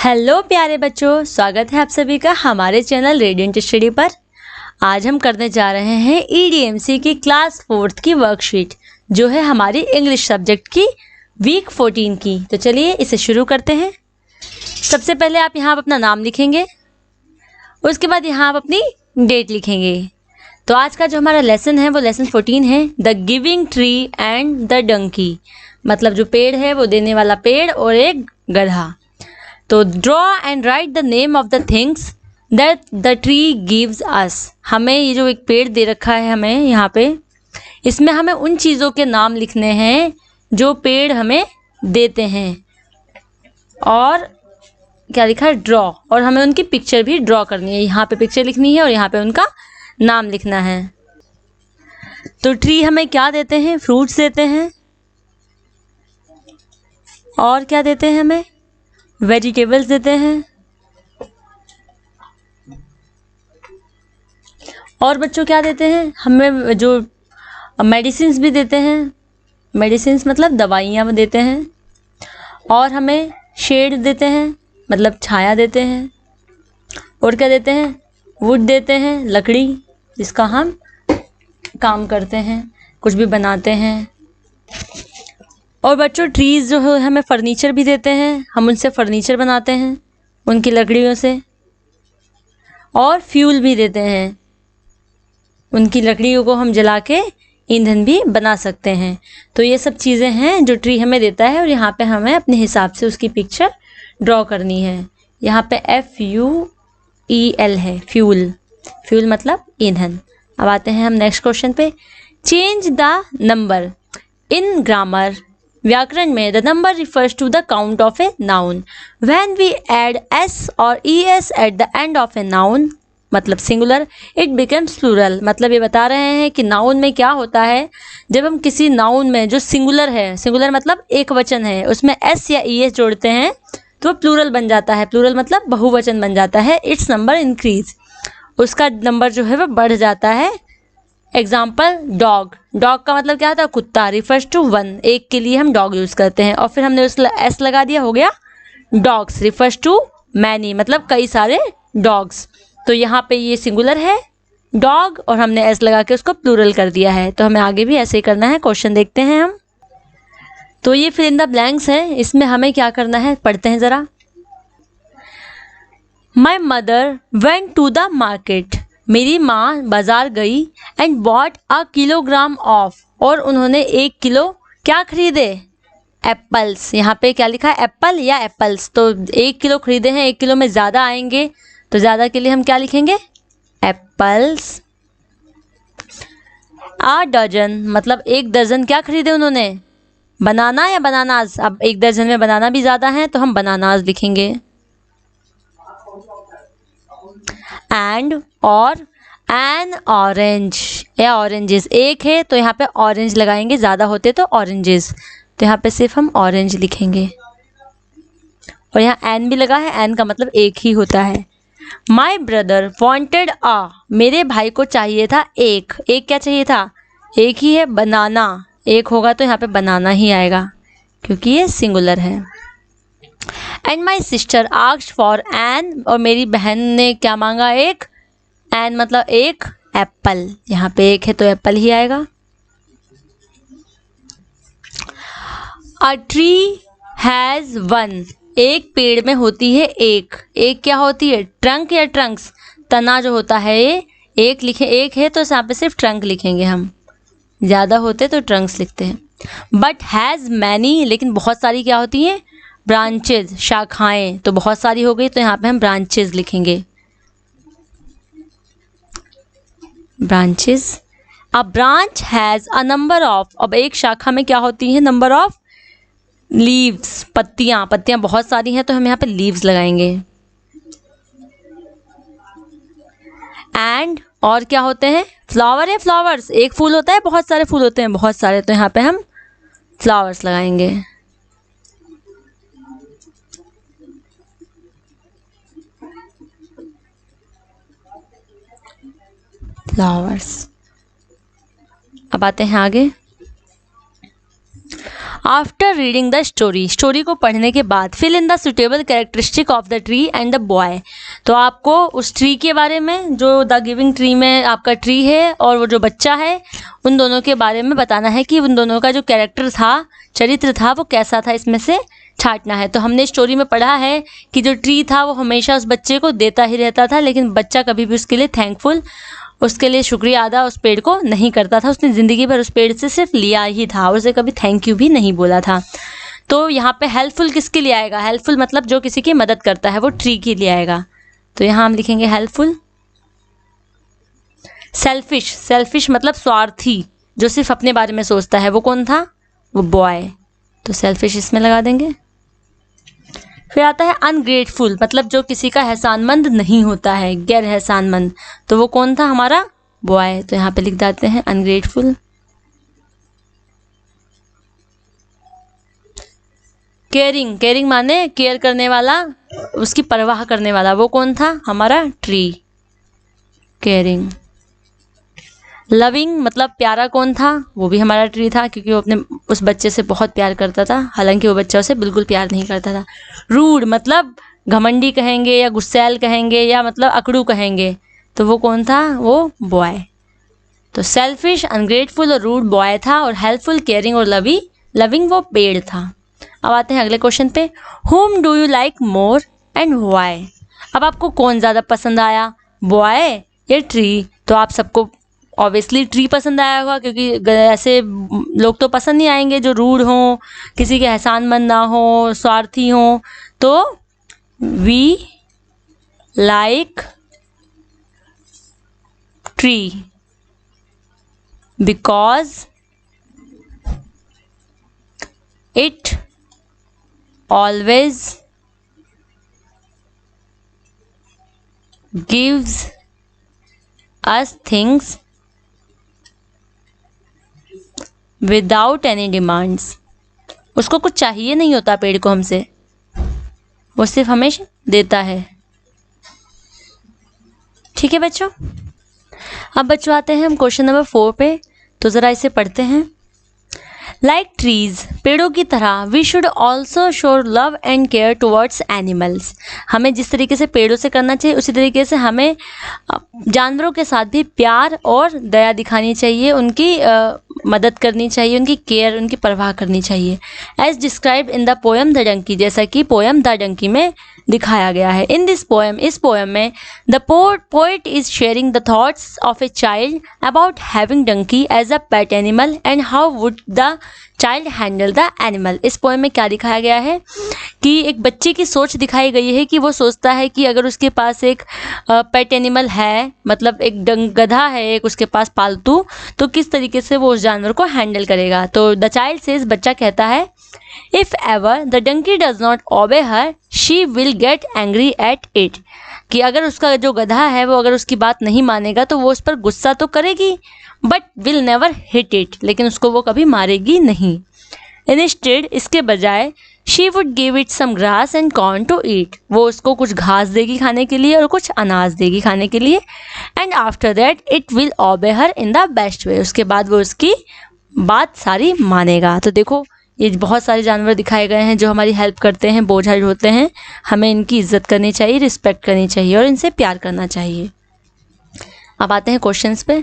Hello प्यारे बच्चों, स्वागत है आप सभी का हमारे चैनल रेडिएंट स्टडी पर। आज हम करने जा रहे हैं ईडीएमसी की क्लास 4th की वर्कशीट, जो है हमारी इंग्लिश सब्जेक्ट की वीक 14 की। तो चलिए इसे शुरू करते हैं। सबसे पहले आप यहाँ अपना नाम लिखेंगे, उसके बाद यहाँ आप अपनी डेट लिखेंगे। तो आज का जो हमारा लेसन है वो लेसन 14 है, the giving tree and the donkey. मतलब जो पेड़ है वो देने वाला पेड़ और एक गधा। तो draw and right the name of the things that the tree gives us. हमें ये जो एक पेड़ दे रखा है हमें यहाँ पे, इसमें हमें उन चीज़ों के नाम लिखने हैं जो पेड़ हमें देते हैं। और क्या लिखा है, ड्रॉ, और हमें उनकी पिक्चर भी ड्रॉ करनी है। यहाँ पे पिक्चर लिखनी है और यहाँ पे उनका नाम लिखना है। तो ट्री हमें क्या देते हैं, फ्रूट्स देते हैं। और क्या देते हैं, हमें वेजिटेबल्स देते हैं। और बच्चों क्या देते हैं, हमें जो मेडिसिन्स भी देते हैं। मेडिसिन्स मतलब दवाइयाँ देते हैं। और हमें शेड देते हैं, मतलब छाया देते हैं। और क्या देते हैं, वुड देते हैं, लकड़ी जिसका हम काम करते हैं, कुछ भी बनाते हैं। और बच्चों ट्रीज़ जो है हमें फर्नीचर भी देते हैं, हम उनसे फर्नीचर बनाते हैं उनकी लकड़ियों से। और फ्यूल भी देते हैं, उनकी लकड़ियों को हम जला के ईंधन भी बना सकते हैं। तो ये सब चीज़ें हैं जो ट्री हमें देता है, और यहाँ पे हमें अपने हिसाब से उसकी पिक्चर ड्रॉ करनी है। यहाँ पे FUEL है, फ्यूल। फ्यूल मतलब ईंधन। अब आते हैं हम नेक्स्ट क्वेश्चन पे। Change the number in grammar. व्याकरण में the number refers to the count of a noun. When we add s और es at the end of a noun, मतलब सिंगुलर, इट बिकम्स प्लूरल। मतलब ये बता रहे हैं कि नाउन में क्या होता है, जब हम किसी नाउन में जो सिंगुलर है, सिंगुलर मतलब एक वचन है, उसमें s या es जोड़ते हैं तो प्लूरल बन जाता है। प्लूरल मतलब बहुवचन बन जाता है। इट्स नंबर इंक्रीज, उसका नंबर जो है वह बढ़ जाता है। Example dog. डॉग का मतलब क्या होता है, कुत्ता। रिफर्स टू 1, एक के लिए हम डॉग यूज़ करते हैं। और फिर हमने उस एस लगा दिया, हो गया डॉग्स। रिफर्स टू मैनी, मतलब कई सारे डॉग्स। तो यहाँ पे ये सिंगुलर है डॉग, और हमने एस लगा के उसको प्लूरल कर दिया है। तो हमें आगे भी ऐसे ही करना है। क्वेश्चन देखते हैं हम। तो ये फिल इन द ब्लैंक्स है, इसमें हमें क्या करना है पढ़ते हैं ज़रा। My mother went to the market. मेरी माँ बाजार गई। And bought a kilogram of, और उन्होंने 1 किलो क्या खरीदे, एप्पल्स। यहाँ पे क्या लिखा है, एप्पल या एप्पल्स। तो 1 किलो खरीदे हैं, 1 किलो में ज़्यादा आएंगे, तो ज़्यादा के लिए हम क्या लिखेंगे, एप्पल्स। आ डजन, मतलब 1 दर्जन क्या खरीदे उन्होंने, बनाना या बनानाज। अब 1 दर्जन में बनाना भी ज़्यादा है तो हम बनानाज लिखेंगे। एंड और एन ऑरेंज या ऑरेंजेस, एक है तो यहाँ पे ऑरेंज लगाएंगे, ज़्यादा होते तो ऑरेंजेस। तो यहाँ पे सिर्फ हम ऑरेंज लिखेंगे। और यहाँ एन भी लगा है, एन का मतलब एक ही होता है। माई ब्रदर वॉन्टेड आ, मेरे भाई को चाहिए था एक। एक क्या चाहिए था, एक ही है, बनाना। एक होगा तो यहाँ पे बनाना ही आएगा क्योंकि ये सिंगुलर है। And my sister asked for an, और मेरी बहन ने क्या मांगा, एक। एन मतलब एक एप्पल, यहाँ पे एक है तो एप्पल ही आएगा। अ ट्री हैज़ 1, एक पेड़ में होती है एक। एक क्या होती है, ट्रंक या ट्रंक्स। तना जो होता है ये एक लिखे, एक है तो यहाँ पे सिर्फ ट्रंक लिखेंगे हम, ज़्यादा होते तो ट्रंक्स लिखते हैं। बट हैज़ मैनी, लेकिन बहुत सारी क्या होती हैं, ब्रांचेज, शाखाएं। तो बहुत सारी हो गई तो यहाँ पे हम ब्रांचेज लिखेंगे, branches. A branch has a number of, अब एक शाखा में क्या होती है, नंबर ऑफ लीव्स, पत्तियां। पत्तियां बहुत सारी हैं तो हम यहाँ पे लीव्स लगाएंगे। एंड और क्या होते हैं, फ्लावर या फ्लावर्स। एक फूल होता है, बहुत सारे फूल होते हैं, बहुत सारे, तो यहाँ पे हम फ्लावर्स लगाएंगे। फ्लावर्स। अब आते हैं आगे। After after reading the story, story को पढ़ने के बाद fill in the suitable characteristic of the tree and the boy. तो आपको उस ट्री के बारे में, जो द गिविंग ट्री में आपका ट्री है और वो जो बच्चा है, उन दोनों के बारे में बताना है कि उन दोनों का जो कैरेक्टर था, चरित्र था, वो कैसा था, इसमें से छांटना है। तो हमने स्टोरी में पढ़ा है कि जो ट्री था वो हमेशा उस बच्चे को देता ही रहता था, लेकिन बच्चा कभी भी उसके लिए थैंकफुल, उसके लिए शुक्रिया अदा उस पेड़ को नहीं करता था। उसने ज़िंदगी भर उस पेड़ से सिर्फ लिया ही था, उसे कभी थैंक यू भी नहीं बोला था। तो यहाँ पे हेल्पफुल किसके लिए आएगा? हेल्पफुल मतलब जो किसी की मदद करता है, वो ट्री के लिए आएगा। तो यहाँ हम लिखेंगे हेल्पफुल। सेल्फिश, सेल्फिश मतलब स्वार्थी, जो सिर्फ अपने बारे में सोचता है, वो कौन था? वो बॉय। तो सेल्फिश इसमें लगा देंगे। फिर आता है अनग्रेटफुल, मतलब जो किसी का एहसानमंद नहीं होता है, गैर एहसानमंद, तो वो कौन था? हमारा बॉय। तो यहाँ पे लिख देते हैं अनग्रेटफुल। केयरिंग, केयरिंग माने केयर करने वाला, उसकी परवाह करने वाला, वो कौन था? हमारा ट्री। केयरिंग। लविंग मतलब प्यारा, कौन था? वो भी हमारा ट्री था, क्योंकि वो अपने उस बच्चे से बहुत प्यार करता था, हालांकि वो बच्चा उसे बिल्कुल प्यार नहीं करता था। रूड मतलब घमंडी कहेंगे या गुस्सैल कहेंगे या मतलब अकड़ू कहेंगे, तो वो कौन था? वो बॉय। तो सेल्फिश, अनग्रेटफुल और रूड बॉय था, और हेल्पफुल, केयरिंग और लविंग वो पेड़ था। अब आते हैं अगले क्वेश्चन पे। Whom do you like more and why? अब आपको कौन ज़्यादा पसंद आया, बॉय या ट्री? तो आप सबको ऑब्वियसली ट्री पसंद आया होगा, क्योंकि ऐसे लोग तो पसंद नहीं आएंगे जो रूड हों, किसी के एहसानमंद ना हो, स्वार्थी हों। तो we like tree because it always gives us things without any demands. उसको कुछ चाहिए नहीं होता पेड़ को हमसे, वो सिर्फ हमें देता है। ठीक है बच्चों। अब बच्चों आते हैं हम क्वेश्चन नंबर 4 पे, तो ज़रा इसे पढ़ते हैं। लाइक ट्रीज, पेड़ों की तरह, we should also show love and care towards animals. हमें जिस तरीके से पेड़ों से करना चाहिए, उसी तरीके से हमें जानवरों के साथ भी प्यार और दया दिखानी चाहिए, उनकी मदद करनी चाहिए, उनकी केयर, उनकी परवाह करनी चाहिए। As describe in the poem the donkey, जैसा कि पोएम द डंकी में दिखाया गया है। इन दिस पोएम, इस पोएम में the poet is sharing the thoughts of a child about having donkey as a pet animal and how would the child handle the animal. इस poem में क्या दिखाया गया है कि एक बच्चे की सोच दिखाई गई है कि वो सोचता है कि अगर उसके पास एक पेट एनिमल है, मतलब एक गधा है एक उसके पास पालतू, तो किस तरीके से वो उस जानवर को हैंडल करेगा। तो द चाइल्ड सेज, बच्चा कहता है, if ever the donkey does not obey her she will get angry at it, कि अगर उसका जो गधा है वो अगर उसकी बात नहीं मानेगा तो वो उस पर गुस्सा तो करेगी, but will never hit it, लेकिन उसको वो कभी मारेगी नहीं। इंस्टेड, इसके बजाय, she would give it some grass and corn to eat, वो उसको कुछ घास देगी खाने के लिए और कुछ अनाज देगी खाने के लिए। And after that it will obey her in the best way, उसके बाद वो उसकी बात सारी मानेगा। तो देखो, ये बहुत सारे जानवर दिखाए गए हैं जो हमारी हेल्प करते हैं, बोझल होते हैं, हमें इनकी इज्जत करनी चाहिए, रिस्पेक्ट करनी चाहिए और इनसे प्यार करना चाहिए। अब आते हैं क्वेश्चंस पे।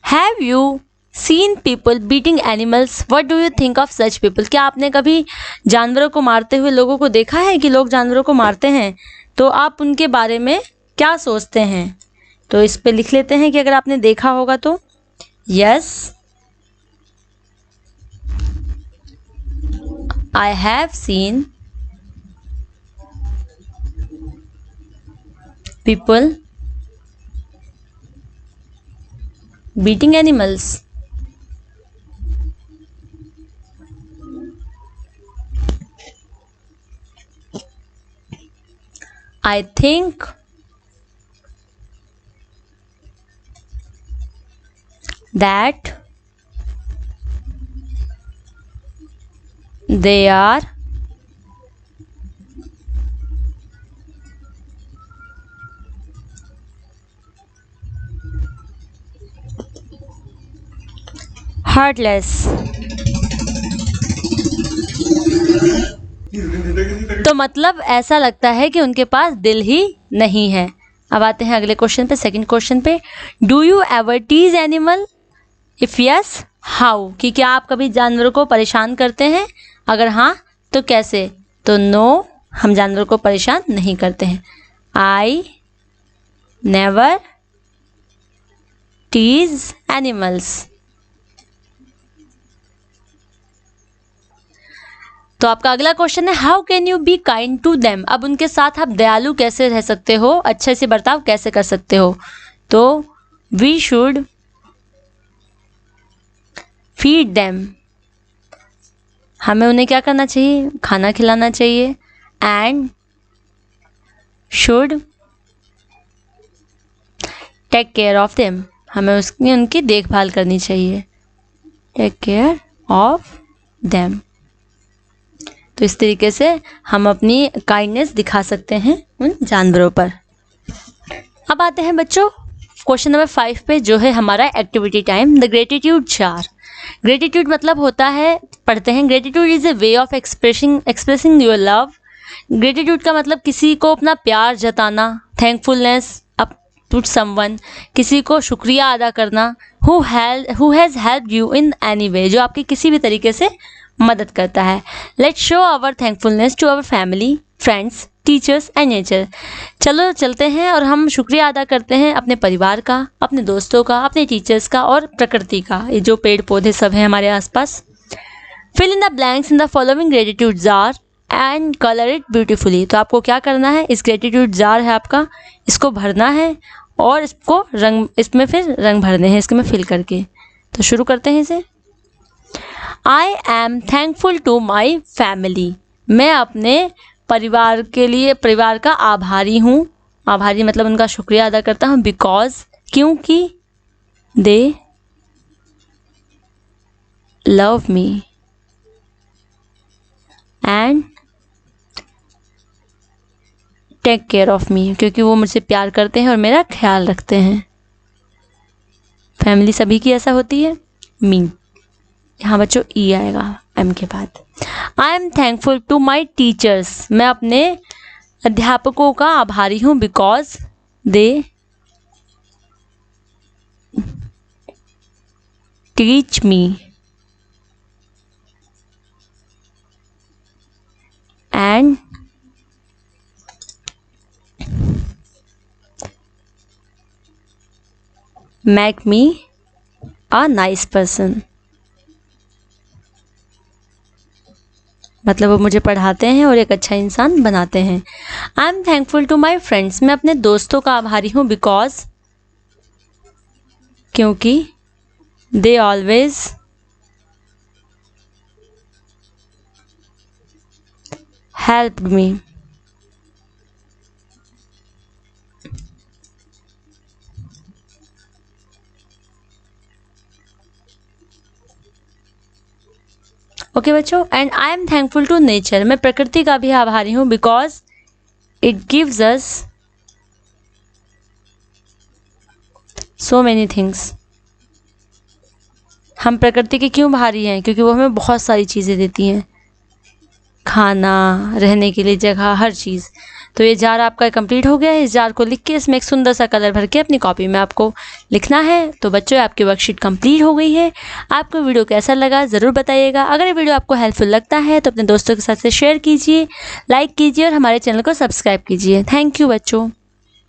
Have you seen people beating animals, what do you think of such people? क्या आपने कभी जानवरों को मारते हुए लोगों को देखा है कि लोग जानवरों को मारते हैं? तो आप उनके बारे में क्या सोचते हैं? तो इस पे लिख लेते हैं कि अगर आपने देखा होगा तो। Yes, I have seen people beating animals. I think that they are heartless. तो मतलब ऐसा लगता है कि उनके पास दिल ही नहीं है। अब आते हैं अगले क्वेश्चन पे, सेकंड क्वेश्चन पे। Do you ever tease animal? If yes how, कि क्या आप कभी जानवरों को परेशान करते हैं? अगर हाँ तो कैसे? तो नो, हम जानवरों को परेशान नहीं करते हैं। I never tease animals. तो आपका अगला क्वेश्चन है how can you be kind to them? अब उनके साथ आप दयालु कैसे रह सकते हो, अच्छे से बर्ताव कैसे कर सकते हो? तो वी शुड फीड देम, हमें उन्हें क्या करना चाहिए? खाना खिलाना चाहिए। And should take care of them, हमें उनकी देखभाल करनी चाहिए। Take care of them. तो इस तरीके से हम अपनी काइंडनेस दिखा सकते हैं उन जानवरों पर। अब आते हैं बच्चों क्वेश्चन नंबर 5 पे, जो है हमारा activity time, the gratitude jar. Gratitude मतलब होता है, पढ़ते हैं, gratitude is a way of expressing your love. Gratitude का मतलब किसी को अपना प्यार जताना, थैंकफुलनेस टू समवन, किसी को शुक्रिया अदा करना, who has helped you in any way, जो आपकी किसी भी तरीके से मदद करता है। Let's show our thankfulness to our family, friends, teachers and nature. चलो चलते हैं और हम शुक्रिया अदा करते हैं अपने परिवार का, अपने दोस्तों का, अपने टीचर्स का और प्रकृति का, ये जो पेड़ पौधे सब हैं हमारे आसपास। Fill in the blanks in the following gratitude jar and colour it beautifully. तो आपको क्या करना है, इस ग्रेटिट्यूड जार है आपका, इसको भरना है और इसको इसमें फिर रंग भरने हैं इसके में फिल करके। तो शुरू करते हैं इसे। I am thankful to my family, मैं अपने परिवार के लिए, परिवार का आभारी हूँ। आभारी मतलब उनका शुक्रिया अदा करता हूँ। बिकॉज, क्योंकि, they love me and take care of me, क्योंकि वो मुझसे प्यार करते हैं और मेरा ख्याल रखते हैं। फैमिली सभी की ऐसा होती है। मी, यहाँ बच्चों ई आएगा एम के बाद। I am thankful to my teachers, मैं अपने अध्यापकों का आभारी हूँ। Because they teach me and make me a nice person, मतलब वो मुझे पढ़ाते हैं और एक अच्छा इंसान बनाते हैं। I am thankful to my friends, मैं अपने दोस्तों का आभारी हूँ। बिकॉज, क्योंकि they always helped me. Okay बच्चों, and I am thankful to nature, मैं प्रकृति का भी आभारी हूँ। Because it gives us so many things, हम प्रकृति के क्यों आभारी हैं? क्योंकि वो हमें बहुत सारी चीज़ें देती हैं, खाना, रहने के लिए जगह, हर चीज़। तो ये जार आपका कंप्लीट हो गया है। इस जार को लिख के इसमें एक सुंदर सा कलर भर के अपनी कॉपी में आपको लिखना है। तो बच्चों आपकी वर्कशीट कंप्लीट हो गई है। आपको वीडियो कैसा लगा ज़रूर बताइएगा। अगर ये वीडियो आपको हेल्पफुल लगता है तो अपने दोस्तों के साथ शेयर कीजिए, लाइक कीजिए और हमारे चैनल को सब्सक्राइब कीजिए। थैंक यू बच्चों।